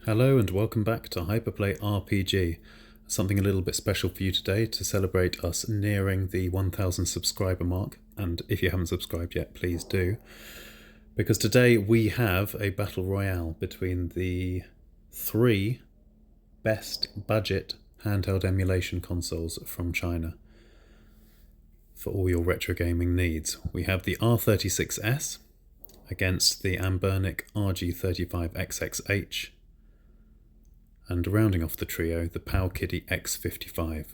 Hello and welcome back to Hyperplay RPG. Something a little bit special for you today to celebrate us nearing the 1000 subscriber mark, and if you haven't subscribed yet, please do. Because today we have a battle royale between the three best budget handheld emulation consoles from China for all your retro gaming needs. We have the R36S against the Anbernic RG35XXH, and rounding off the trio, the Powkiddy X55.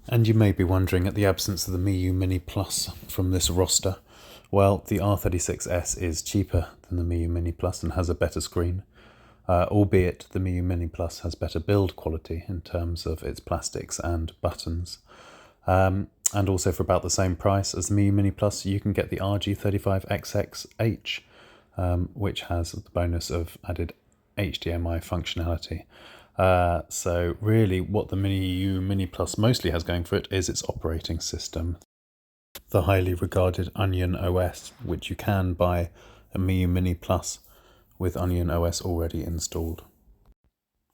And you may be wondering at the absence of the Miyoo Mini Plus from this roster. Well, the R36S is cheaper than the Miyoo Mini Plus and has a better screen, albeit the Miyoo Mini Plus has better build quality in terms of its plastics and buttons. And also for about the same price as the Miyoo Mini Plus, you can get the RG35XXH, which has the bonus of added HDMI functionality. So really what the Miyoo Mini Plus mostly has going for it is its operating system. The highly regarded Onion OS, which you can buy a Miyoo Mini Plus with Onion OS already installed.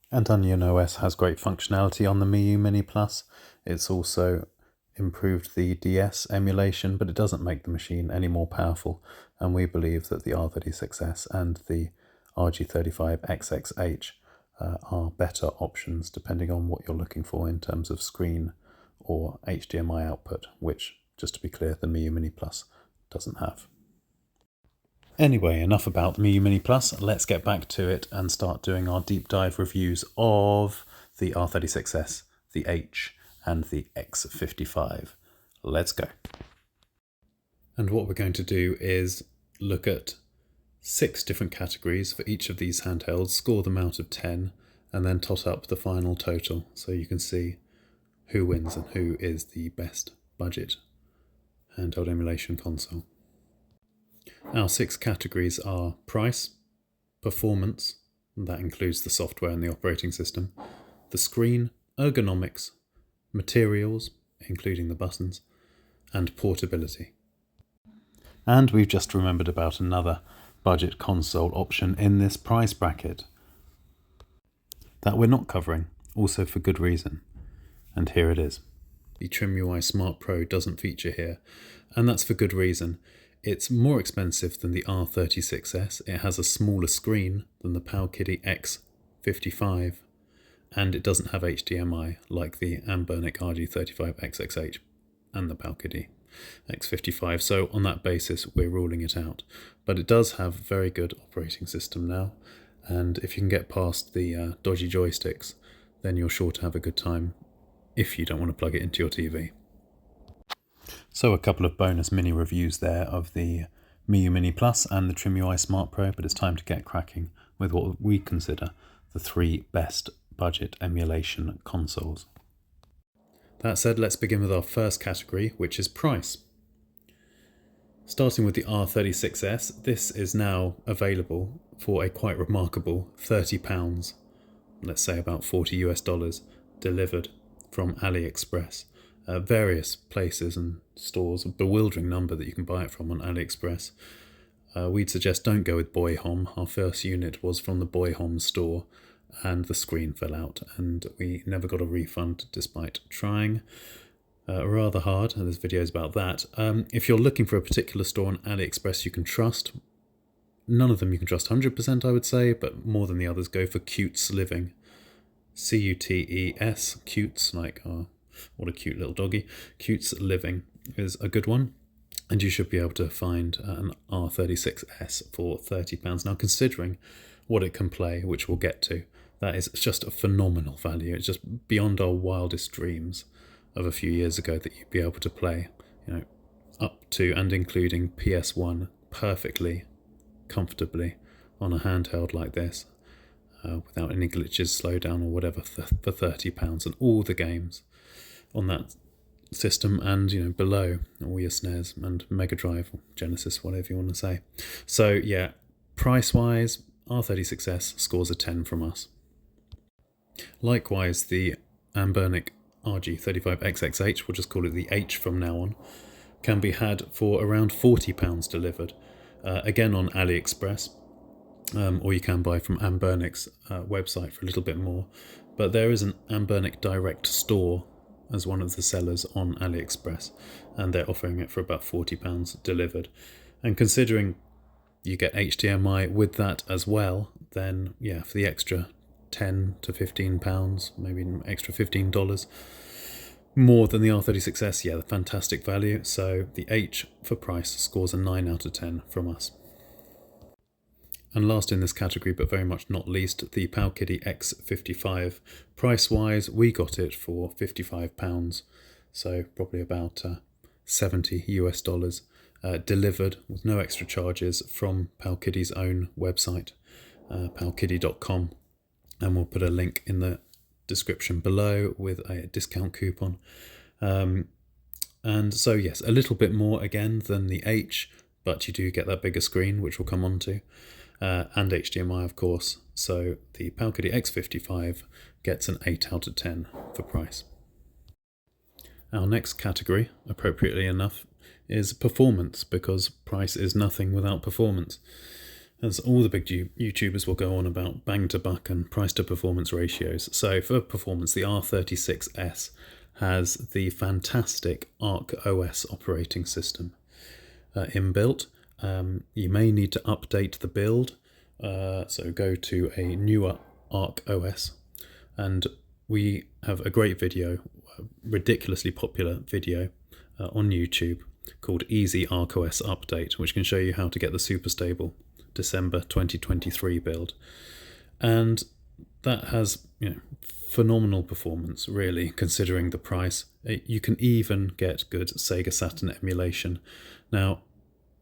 And Onion OS has great functionality on the Miyoo Mini Plus. It's also improved the DS emulation, but it doesn't make the machine any more powerful, and we believe that the R36S and the RG35XXH are better options depending on what you're looking for in terms of screen or HDMI output, which, just to be clear, the Miyoo Mini Plus doesn't have. Anyway, enough about the Miyoo Mini Plus. Let's get back to it and start doing our deep dive reviews of the R36S, the H, and the X55. Let's go. And what we're going to do is look at 6 different categories for each of these handhelds, score them out of 10, and then tot up the final total so you can see who wins and who is the best budget handheld emulation console. Our 6 categories are price, performance, that includes the software and the operating system, the screen, ergonomics, materials, including the buttons, and portability. And we've just remembered about another budget console option in this price bracket that we're not covering, also for good reason, and here it is. The Trimui Smart Pro doesn't feature here, and that's for good reason. It's more expensive than the R36S, it has a smaller screen than the Powkiddy X55, and it doesn't have HDMI like the Anbernic RG35XXH and the Powkiddy X55, so on that basis we're ruling it out. But it does have a very good operating system now, and if you can get past the dodgy joysticks, then you're sure to have a good time if you don't want to plug it into your TV. So a couple of bonus mini reviews there of the Miyoo Mini Plus and the Trimui Smart Pro, but it's time to get cracking with what we consider the 3 best budget emulation consoles. That said, let's begin with our first category, which is price. Starting with the R36S, this is now available for a quite remarkable £30, let's say about $40 US, delivered from AliExpress. Various places and stores, a bewildering number that you can buy it from on AliExpress. We'd suggest don't go with Boyhom. Our first unit was from the Boyhom store, and the screen fell out and we never got a refund despite trying rather hard, and there's videos about that. If you're looking for a particular store on AliExpress you can trust, none of them you can trust 100% I would say, but more than the others, go for Cutes Living. C-U-T-E-S, Cutes, like, oh, what a cute little doggy. Cutes Living is a good one, and you should be able to find an R36S for £30. Now, considering what it can play, which we'll get to, that is just a phenomenal value. It's just beyond our wildest dreams of a few years ago that you'd be able to play, up to and including PS1 perfectly, comfortably on a handheld like this, without any glitches, slowdown or whatever, for £30, and all the games on that system and below, all your SNES and Mega Drive or Genesis, whatever you want to say. So yeah, price wise, R36S scores a 10 from us. Likewise, the Anbernic RG35XXH, we'll just call it the H from now on, can be had for around £40 delivered, again on AliExpress. or you can buy from Anbernic's website for a little bit more. But there is an Anbernic direct store as one of the sellers on AliExpress, and they're offering it for about £40 delivered. And considering you get HDMI with that as well, then yeah, for the extra £10 to £15, maybe an extra $15 more than the R36S, yeah, the fantastic value. So the H for price scores a 9 out of 10 from us. And last in this category, but very much not least, the Powkiddy X55. Price-wise, we got it for £55, so probably about 70 US dollars, delivered with no extra charges from Powkiddy's own website, powkiddy.com. And we'll put a link in the description below with a discount coupon. And so yes, a little bit more again than the H, but you do get that bigger screen, which we'll come on to. And HDMI, of course. So the Powkiddy X55 gets an 8 out of 10 for price. Our next category, appropriately enough, is performance, because price is nothing without performance. As all the big YouTubers will go on about bang to buck and price to performance ratios. So for performance, the R36S has the fantastic ArcOS operating system inbuilt. You may need to update the build, so go to a newer ArcOS, and we have a great video, a ridiculously popular video on YouTube called Easy ArcOS Update, which can show you how to get the super stable December 2023 build. And that has, phenomenal performance, really, considering the price. You can even get good Sega Saturn emulation. Now,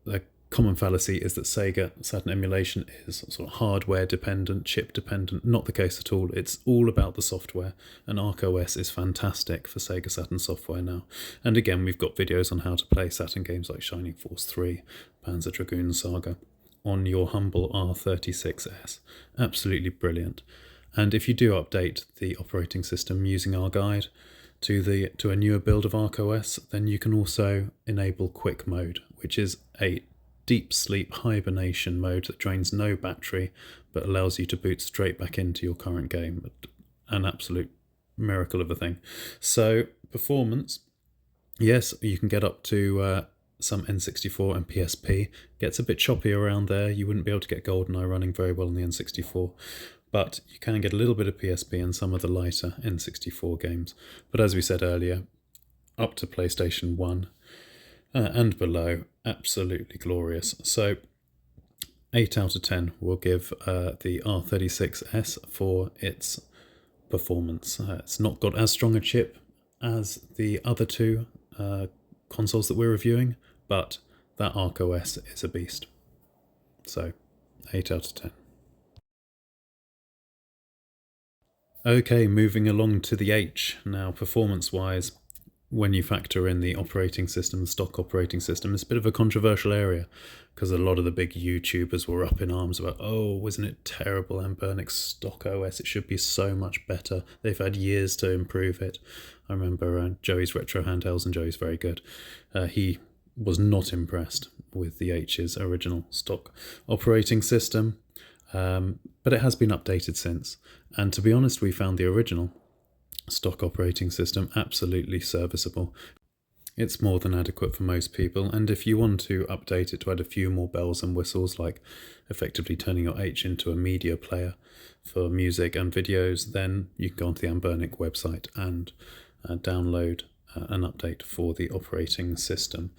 the common fallacy is that Sega Saturn emulation is sort of hardware dependent, chip dependent. Not the case at all. It's all about the software, and ArcOS is fantastic for Sega Saturn software now. And again, we've got videos on how to play Saturn games like Shining Force 3, Panzer Dragoon Saga on your humble R36S. Absolutely brilliant. And if you do update the operating system using our guide to a newer build of ArcOS, then you can also enable quick mode, which is a deep sleep hibernation mode that drains no battery but allows you to boot straight back into your current game. An absolute miracle of a thing. So performance, yes, you can get up to some N64 and PSP. Gets a bit choppy around there. You wouldn't be able to get GoldenEye running very well on the N64, but you can get a little bit of PSP and some of the lighter N64 games. But as we said earlier, up to PlayStation 1 and below, absolutely glorious. So 8 out of 10 will give the R36S for its performance. It's not got as strong a chip as the other two consoles that we're reviewing, but that ArcOS is a beast. So 8 out of 10. Okay, moving along to the H. Now, performance-wise, when you factor in the operating system, the stock operating system, it's a bit of a controversial area, because a lot of the big YouTubers were up in arms about, oh, wasn't it terrible, Anbernic's stock OS, it should be so much better. They've had years to improve it. I remember Joey's Retro Handhelds, and Joey's very good. He was not impressed with the H's original stock operating system. But it has been updated since, and to be honest, we found the original stock operating system absolutely serviceable. It's more than adequate for most people, and if you want to update it to add a few more bells and whistles, like effectively turning your H into a media player for music and videos, then you can go onto the Anbernic website and download an update for the operating system.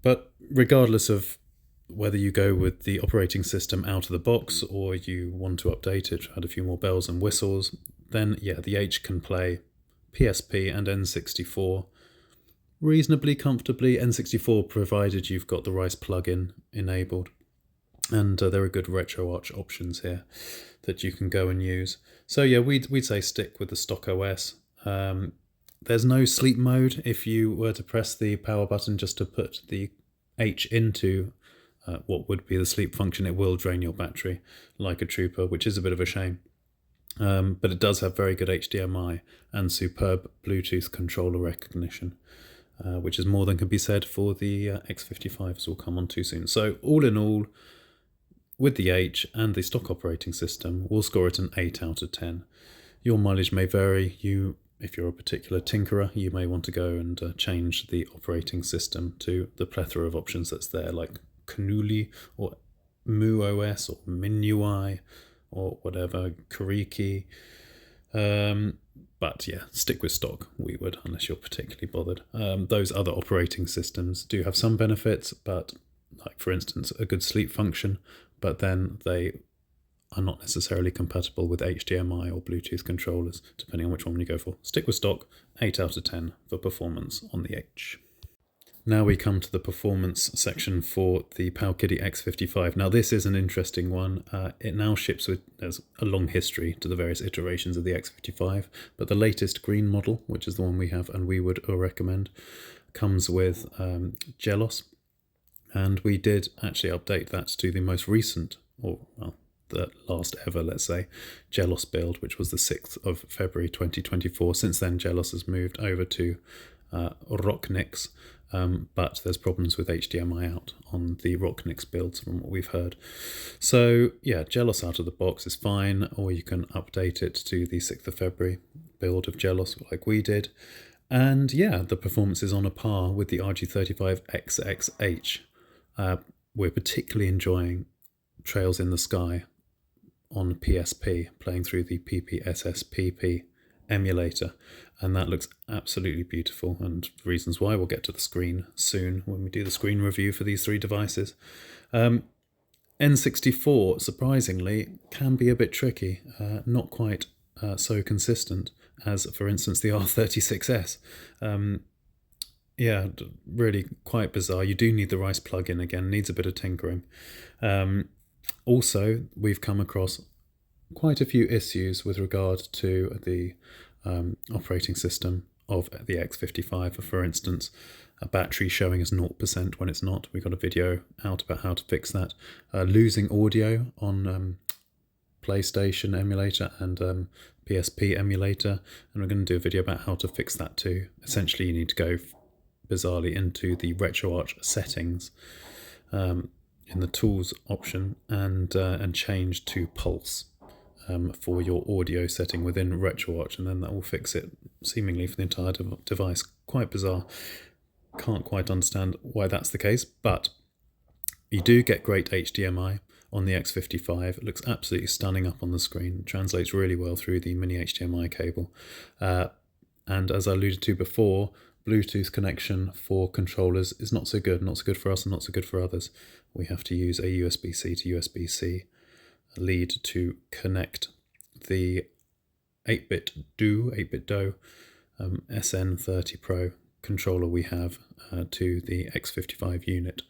But regardless of whether you go with the operating system out of the box or you want to update it, add a few more bells and whistles, then yeah, the H can play PSP and N64 reasonably comfortably. N64 provided you've got the RICE plugin enabled, and there are good RetroArch options here that you can go and use. So yeah, we'd say stick with the stock OS. There's no sleep mode. If you were to press the power button just to put the H into what would be the sleep function, it will drain your battery like a trooper, which is a bit of a shame. But it does have very good HDMI and superb Bluetooth controller recognition, which is more than can be said for the X55, as we'll come on to soon. So all in all, with the H and the stock operating system, we'll score it an 8 out of 10. Your mileage may vary. If you're a particular tinkerer, you may want to go and change the operating system to the plethora of options that's there, like Canuli or Miyoo OS or Miyoo or whatever, Kariki. But yeah, stick with stock, we would, unless you're particularly bothered. Those other operating systems do have some benefits, but like for instance, a good sleep function, but then they are not necessarily compatible with HDMI or Bluetooth controllers, depending on which one you go for. Stick with stock, 8 out of 10 for performance on the H. Now we come to the performance section for the Powkiddy X55. Now this is an interesting one. It now ships with, there's a long history to the various iterations of the X55, but the latest green model, which is the one we have and we would recommend, comes with Gelos. And we did actually update that to the most recent, or well, the last ever, let's say, Gelos build, which was the 6th of February 2024. Since then, Gelos has moved over to Ergonomics, but there's problems with HDMI out on the Ergonomics builds from what we've heard. So yeah, Gelos out of the box is fine, or you can update it to the 6th of February build of Gelos like we did. And yeah, the performance is on a par with the RG35XXH. We're particularly enjoying Trails in the Sky on PSP, playing through the PPSSPP emulator, and that looks absolutely beautiful, and reasons why we'll get to the screen soon when we do the screen review for these three devices. N64, surprisingly, can be a bit tricky, not quite so consistent as, for instance, the R36S. Yeah, really quite bizarre. You do need the RICE plugin again, needs a bit of tinkering. Also, we've come across quite a few issues with regard to the operating system of the X55. For instance, a battery showing as 0% when it's not. We got a video out about how to fix that. Losing audio on PlayStation emulator and PSP emulator, and we're going to do a video about how to fix that too. Essentially, you need to go bizarrely into the RetroArch settings in the tools option and change to pulse for your audio setting within RetroArch, and then that will fix it seemingly for the entire device. Quite bizarre. Can't quite understand why that's the case, but you do get great HDMI on the X55. It looks absolutely stunning up on the screen. It translates really well through the mini HDMI cable. And as I alluded to before, Bluetooth connection for controllers is not so good for us and not so good for others. We have to use a USB-C to USB-C lead to connect the 8-bit DO SN30 Pro controller we have to the X55 unit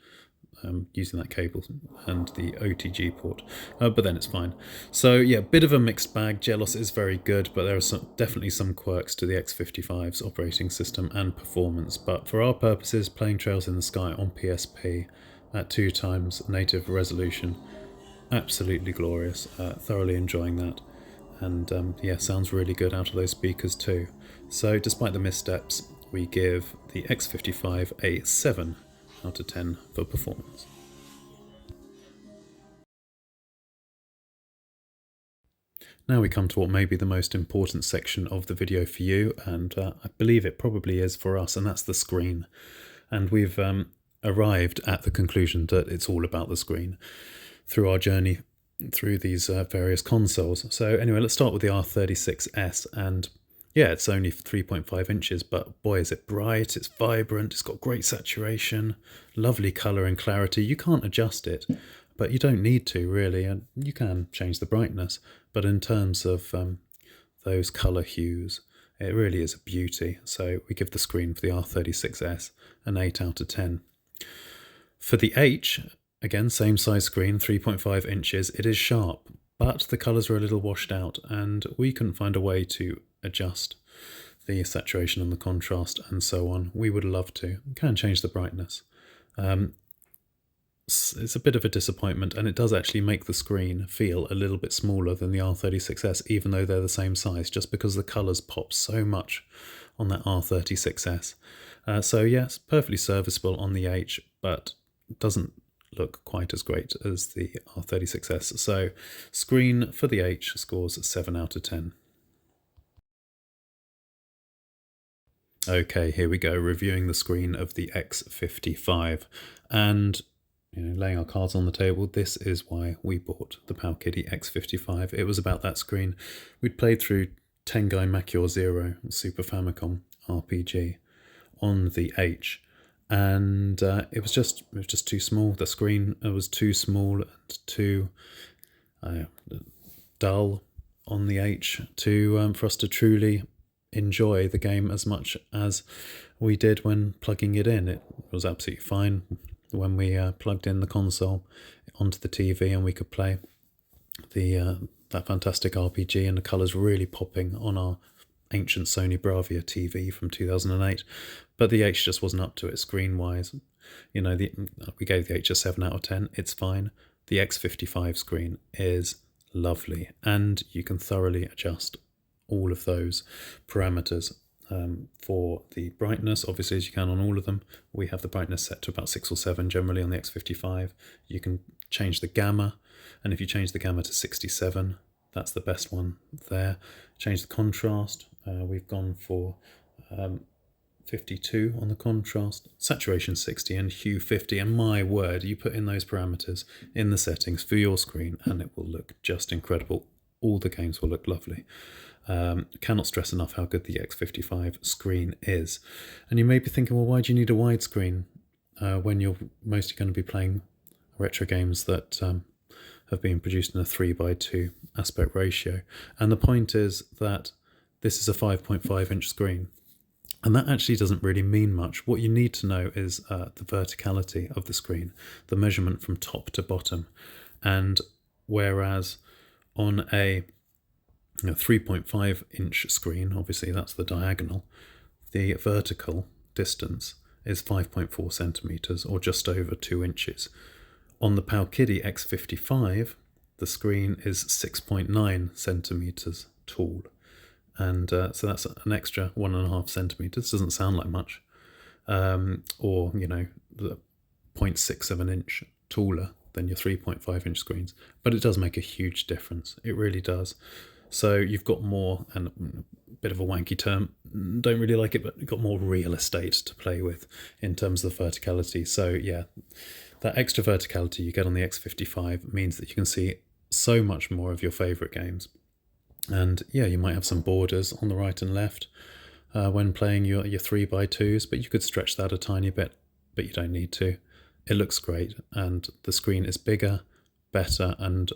using that cable and the OTG port, but then it's fine. So yeah, bit of a mixed bag. Gelos is very good, but there are definitely some quirks to the X55's operating system and performance. But for our purposes, playing Trails in the Sky on PSP at 2x native resolution, absolutely glorious. Thoroughly enjoying that, and yeah, sounds really good out of those speakers too. So despite the missteps, we give the X55 a 7 out of 10 for performance. Now we come to what may be the most important section of the video for you, and I believe it probably is for us, and that's the screen. And we've arrived at the conclusion that it's all about the screen through our journey through these various consoles. So anyway, let's start with the R36S, and yeah, it's only 3.5 inches, but boy, is it bright, it's vibrant, it's got great saturation, lovely colour and clarity. You can't adjust it, but you don't need to really, and you can change the brightness. But in terms of those colour hues, it really is a beauty. So we give the screen for the R36S an 8 out of 10. For the H, again, same size screen, 3.5 inches, it is sharp, but the colours are a little washed out, and we couldn't find a way to adjust the saturation and the contrast and so on. We would love to. We can change the brightness. It's a bit of a disappointment, and it does actually make the screen feel a little bit smaller than the R36S, even though they're the same size, just because the colours pop so much on that R36S. So yes, perfectly serviceable on the H, but doesn't look quite as great as the R36S. So screen for the H scores 7 out of 10. Okay, here we go, reviewing the screen of the X55. And laying our cards on the table, this is why we bought the Powkiddy X55. It was about that screen. We'd played through Tengai Makyore Zero Super Famicom RPG on the H, and it was just too small. The screen was too small and too dull on the H for us to truly enjoy the game as much as we did when plugging it in. It was absolutely fine when we plugged in the console onto the TV and we could play that fantastic RPG, and the colours really popping on our ancient Sony Bravia TV from 2008. But the H just wasn't up to it screen-wise. We gave the H a 7 out of 10. It's fine. The X55 screen is lovely, and you can thoroughly adjust all of those parameters for the brightness, obviously, as you can on all of them. We have the brightness set to about 6 or 7 generally on the X55. You can change the gamma, and if you change the gamma to 67, that's the best one there. Change the contrast. We've gone for 52 on the contrast, saturation 60 and hue 50, and my word, you put in those parameters in the settings for your screen and it will look just incredible. All the games will look lovely. Cannot stress enough how good the X55 screen is. And you may be thinking, well, why do you need a widescreen when you're mostly going to be playing retro games that have been produced in a 3:2 aspect ratio? And the point is that this is a 5.5 inch screen, and that actually doesn't really mean much. What you need to know is the verticality of the screen, the measurement from top to bottom. And whereas on a 3.5 inch screen, obviously that's the diagonal, the vertical distance is 5.4 centimeters, or just over 2 inches. On the Powkiddy X55, the screen is 6.9 centimeters tall, and so that's an extra 1.5 centimeters. Doesn't sound like much, or the 0.6 of an inch taller than your 3.5 inch screens, but it does make a huge difference. It really does. So you've got more, and a bit of a wanky term, don't really like it, but you've got more real estate to play with in terms of the verticality. So yeah, that extra verticality you get on the X55 means that you can see so much more of your favourite games. And yeah, you might have some borders on the right and left when playing your 3:2s, but you could stretch that a tiny bit, but you don't need to. It looks great, and the screen is bigger, better, and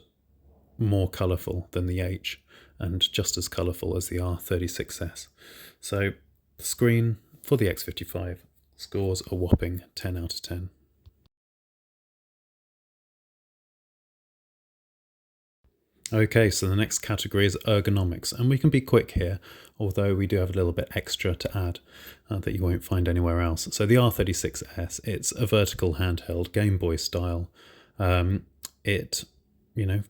more colourful than the H, and just as colourful as the R36S. So the screen for the X55 scores a whopping 10 out of 10. Okay, so the next category is ergonomics, and we can be quick here, although we do have a little bit extra to add that you won't find anywhere else. So the R36S, it's a vertical handheld Game Boy style. It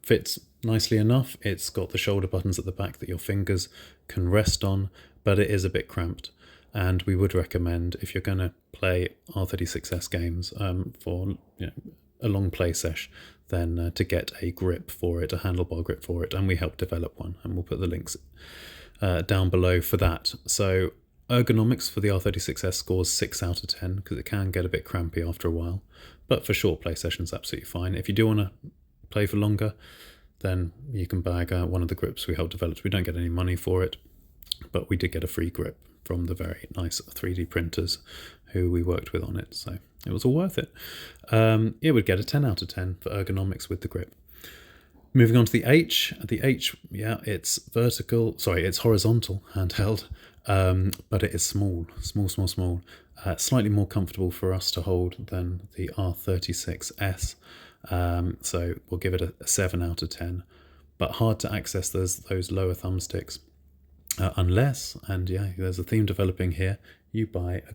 fits nicely enough. It's got the shoulder buttons at the back that your fingers can rest on, but it is a bit cramped. And we would recommend, if you're going to play R36S games for a long play sesh, then to get a grip for it, a handlebar grip for it, and we help develop one, and we'll put the links down below for that. So ergonomics for the R36S scores 6 out of 10 because it can get a bit crampy after a while, but for short play sessions, absolutely fine. If you do want to play for longer, then you can bag one of the grips we helped develop. We don't get any money for it, but we did get a free grip from the very nice 3D printers who we worked with on it, so it was all worth it. It would get a 10 out of 10 for ergonomics with the grip. Moving on to the H. The H, yeah, it's horizontal handheld, but it is small. Slightly more comfortable for us to hold than the R36S. So we'll give it a 7 out of 10, but hard to access those lower thumbsticks unless, and yeah, there's a theme developing here, you buy a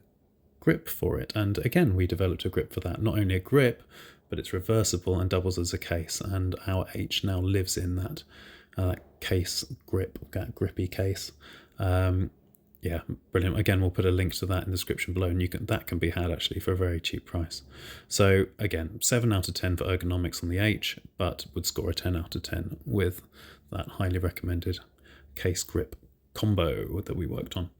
grip for it. And again, we developed a grip for that. Not only a grip, but it's reversible and doubles as a case, and our H now lives in that case grip, that grippy case. Yeah, brilliant. Again, we'll put a link to that in the description below, and that can be had actually for a very cheap price. So again, 7 out of 10 for ergonomics on the H, but would score a 10 out of 10 with that highly recommended case grip combo that we worked on.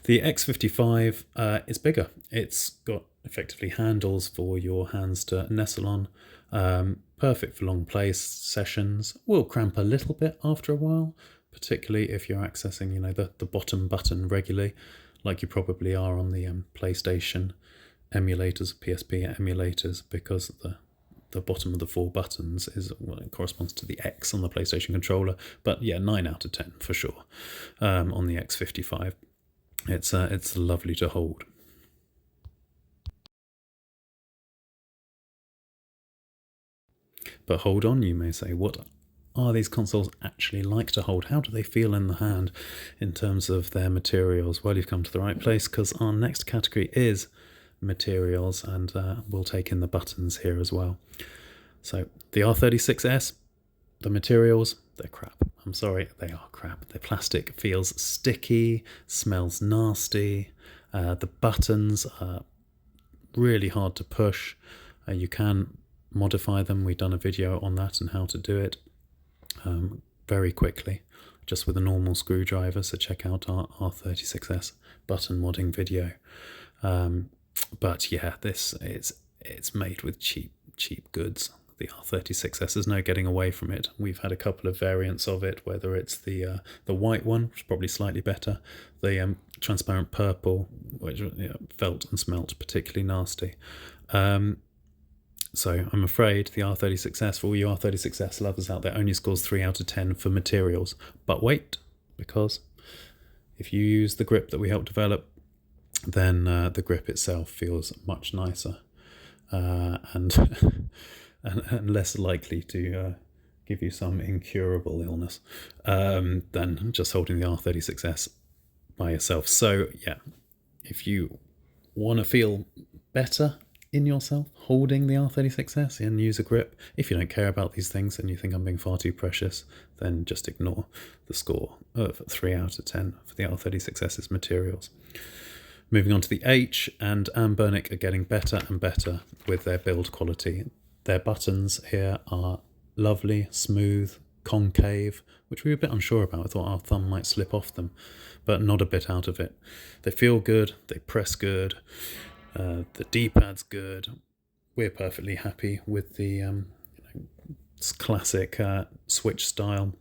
The X55 is bigger. It's got effectively handles for your hands to nestle on. Perfect for long play sessions. Will cramp a little bit after a while, particularly if you're accessing, the bottom button regularly, like you probably are on the PlayStation emulators, PSP emulators, because the bottom of the 4 buttons is it corresponds to the X on the PlayStation controller. But yeah, 9 out of 10 for sure on the X55. It's lovely to hold. But hold on, you may say, what are these consoles actually like to hold? How do they feel in the hand in terms of their materials? Well, you've come to the right place, because our next category is materials, and we'll take in the buttons here as well. So the R36S, the materials, they're crap. I'm sorry, they are crap. The plastic feels sticky, smells nasty. The buttons are really hard to push. You can modify them. We've done a video on that and how to do it very quickly, just with a normal screwdriver. So check out our R36S button modding video. But yeah, it's made with cheap goods. The R36S, there's no getting away from it. We've had a couple of variants of it, whether it's the white one, which is probably slightly better, the transparent purple, which felt and smelt particularly nasty. So I'm afraid the R36S, for all you R36S lovers out there, only scores 3 out of 10 for materials. But wait, because if you use the grip that we helped develop, then the grip itself feels much nicer and and less likely to give you some incurable illness than just holding the R36S by yourself. So yeah, if you want to feel better in yourself holding the R36S and use a grip, if you don't care about these things and you think I'm being far too precious, then just ignore the score of 3 out of 10 for the R36S's materials. Moving on to the H, and Anbernic are getting better and better with their build quality. Their buttons here are lovely, smooth, concave, which we were a bit unsure about. I thought our thumb might slip off them, but not a bit out of it. They feel good, they press good, the D-pad's good. We're perfectly happy with the classic switch style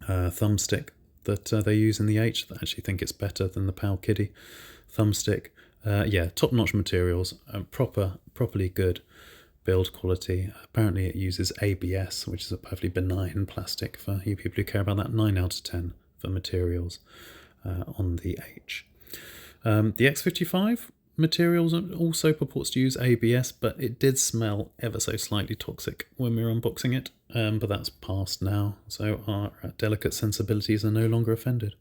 thumbstick that they use in the H. I actually think it's better than the Powkiddy thumbstick. Yeah, top-notch materials, properly good build quality. Apparently it uses ABS, which is a perfectly benign plastic for you people who care about that. 9 out of 10 for materials on the H. The X55 materials also purports to use ABS, but it did smell ever so slightly toxic when we were unboxing it, but that's past now, so our delicate sensibilities are no longer offended.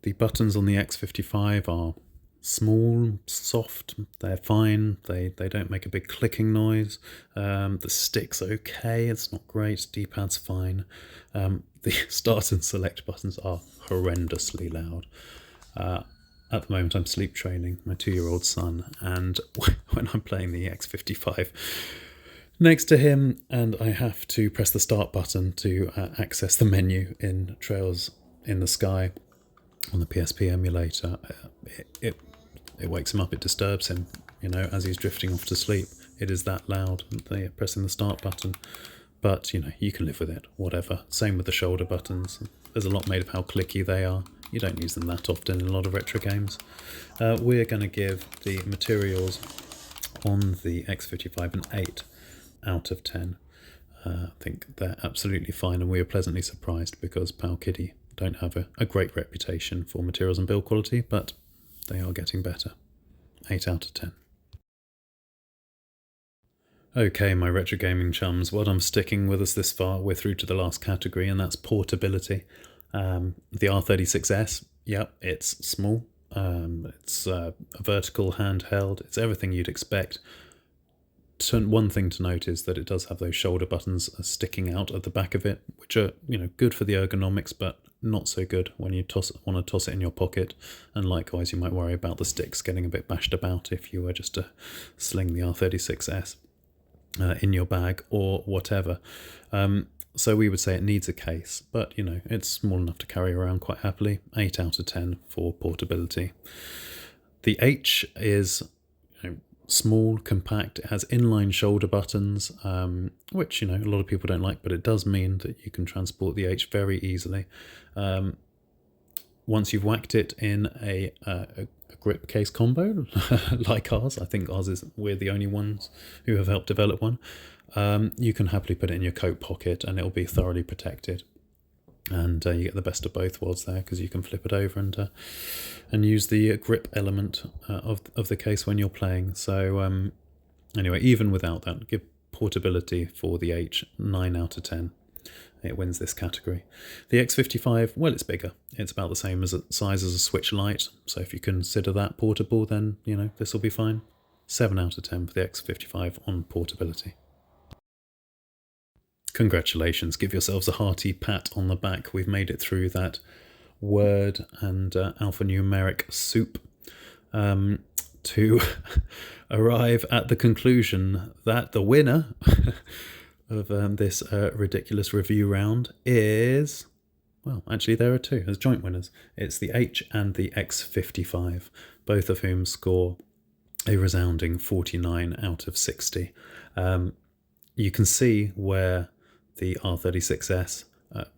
The buttons on the X55 are small, soft, they're fine, they don't make a big clicking noise. The stick's okay, it's not great, D-pad's fine. The start and select buttons are horrendously loud. At the moment I'm sleep training my 2-year-old son, and when I'm playing the X55 next to him and I have to press the start button to access the menu in Trails in the Sky on the PSP emulator, it wakes him up, it disturbs him, as he's drifting off to sleep. It is that loud, pressing the start button. But, you can live with it, whatever. Same with the shoulder buttons. There's a lot made of how clicky they are. You don't use them that often in a lot of retro games. We're going to give the materials on the X55 an 8 out of 10. I think they're absolutely fine, and we are pleasantly surprised because Powkiddy don't have a great reputation for materials and build quality, but they are getting better. 8 out of 10. Okay, my retro gaming chums, well done for sticking with us this far. We're through to the last category, and that's portability. The R36S, yep, it's small. It's a vertical handheld. It's everything you'd expect. One thing to note is that it does have those shoulder buttons sticking out at the back of it, which are, good for the ergonomics, but not so good when you want to toss it in your pocket, and likewise you might worry about the sticks getting a bit bashed about if you were just to sling the R36S in your bag or whatever. So we would say it needs a case, but you know, it's small enough to carry around quite happily. 8 out of 10 for portability. The H is, you know, small, compact. It has inline shoulder buttons, which, you know, a lot of people don't like, but it does mean that you can transport the H very easily. Once you've whacked it in a grip case combo like ours, I think we're the only ones who have helped develop one. You can happily put it in your coat pocket and it'll be thoroughly protected, and you get the best of both worlds there, because you can flip it over and use the grip element of the case when you're playing. So anyway, even without that, give portability for the H 9 out of 10. It wins this category. The X55, well, it's bigger. It's about the same size as a Switch Lite, so if you consider that portable, then, you know, this will be fine. 7 out of 10 for the X55 on portability. Congratulations, give yourselves a hearty pat on the back. We've made it through that word and alphanumeric soup to arrive at the conclusion that the winner of this ridiculous review round is, well, actually there are two. There's joint winners. It's the H and the X55, both of whom score a resounding 49 out of 60. You can see where the R36S,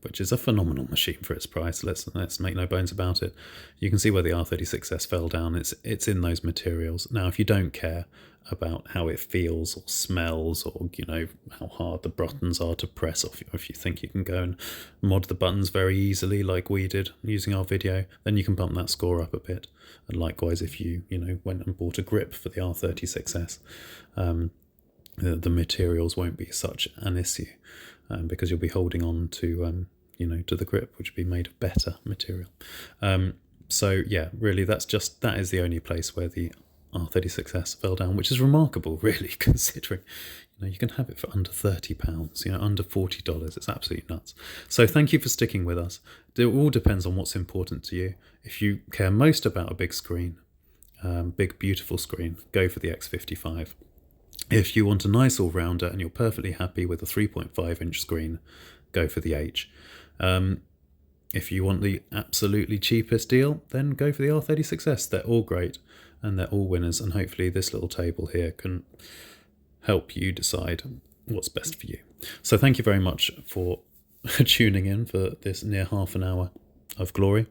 which is a phenomenal machine for its price, let's make no bones about it. You can see where the R36S fell down. It's in those materials. Now, if you don't care about how it feels or smells, or, you know, how hard the buttons are to press, or if you think you can go and mod the buttons very easily like we did using our video, then you can bump that score up a bit. And likewise, if you know, went and bought a grip for the R36S, the materials won't be such an issue, because you'll be holding on to you know, to the grip, which will be made of better material. So yeah, really, that is the only place where the R36S fell down, which is remarkable, really, considering, you know, you can have it for under £30, you know, under $40. It's absolutely nuts. So thank you for sticking with us. It all depends on what's important to you. If you care most about a big screen, big beautiful screen, go for the X55. If you want a nice all-rounder and you're perfectly happy with a 3.5-inch screen, go for the H. If you want the absolutely cheapest deal, then go for the R36S. They're all great and they're all winners, and hopefully this little table here can help you decide what's best for you. So thank you very much for tuning in for this near half an hour of glory.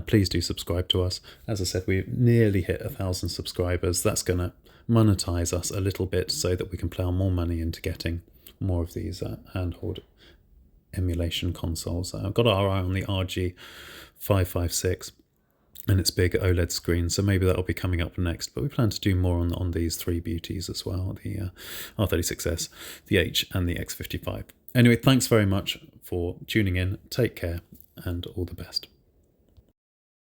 Please do subscribe to us. As I said, we've nearly hit 1,000 subscribers. That's going to monetize us a little bit so that we can plow more money into getting more of these handheld emulation consoles. I've got our eye on the RG35XXH and its big OLED screen, so maybe that'll be coming up next, but we plan to do more on these three beauties as well, the R36S, the H and the X55. Anyway, thanks very much for tuning in. Take care and all the best.